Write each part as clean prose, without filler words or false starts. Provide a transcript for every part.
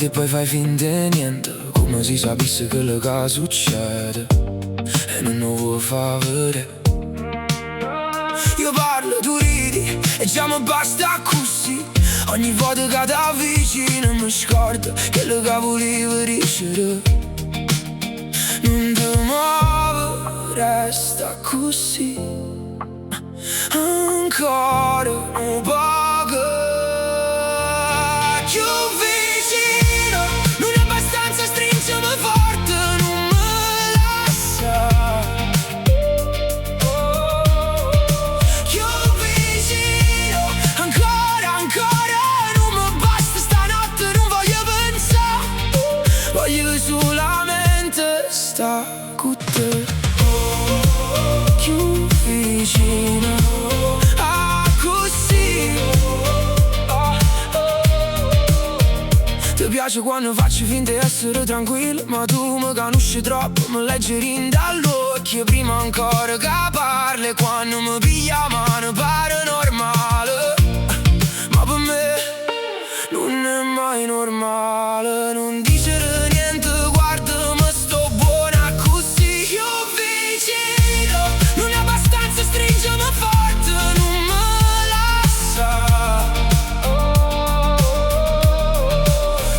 guardi e poi fai finta di niente, come se sapesse quello che succede e non lo vuoi far vedere. Io parlo, tu ridi e già mi basta così. Ogni volta che ti avvicino mi scordo quello che volevo dicere. Non ti muovi, resta così ancora un poco più vicino. Non è abbastanza, stringimi forte, non me lascia. Più vicino, ancora, ancora. Non mi basta stanotte, non voglio pensare. Voglio solamente stare con te. Più vicino, così. Ti piace quando faccio finta di essere tranquillo, ma tu mi conosci troppo, mi leggi dall'occhio prima ancora che parli. Quando mi piglia mano pare normale, ma per me non è mai normale. Non dicere niente, guardami, sto buona così. Più vicino, non è abbastanza, stringimi forte, non me lascia.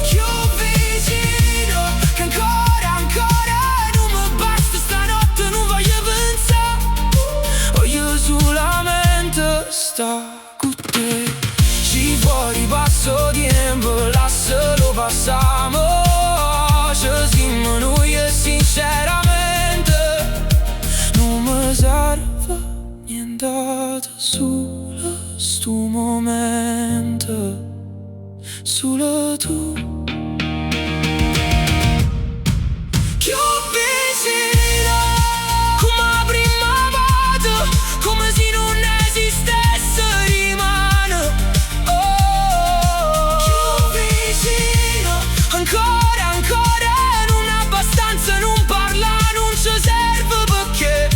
Più vicino, che ancora, ancora. Non mi basta stanotte, non voglio pensare. Voglio solamente sta con te. Ci fuori passo tempo, lascialo passare. Ci siamo noi e sinceramente non mi serve niente da solo sto momento, solo tu. Più vicino, come prima volta, come se non esistesse, rimane. Oh, più vicino, ancora, ancora. Non è abbastanza, non parla, non ci serve perché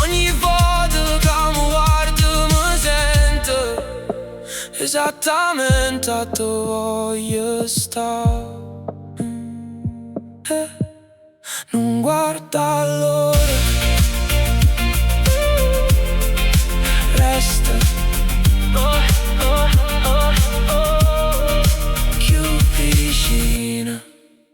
ogni volta che mi guardo mi sento esattamente a dove voglio stare. Non guarda l'ora.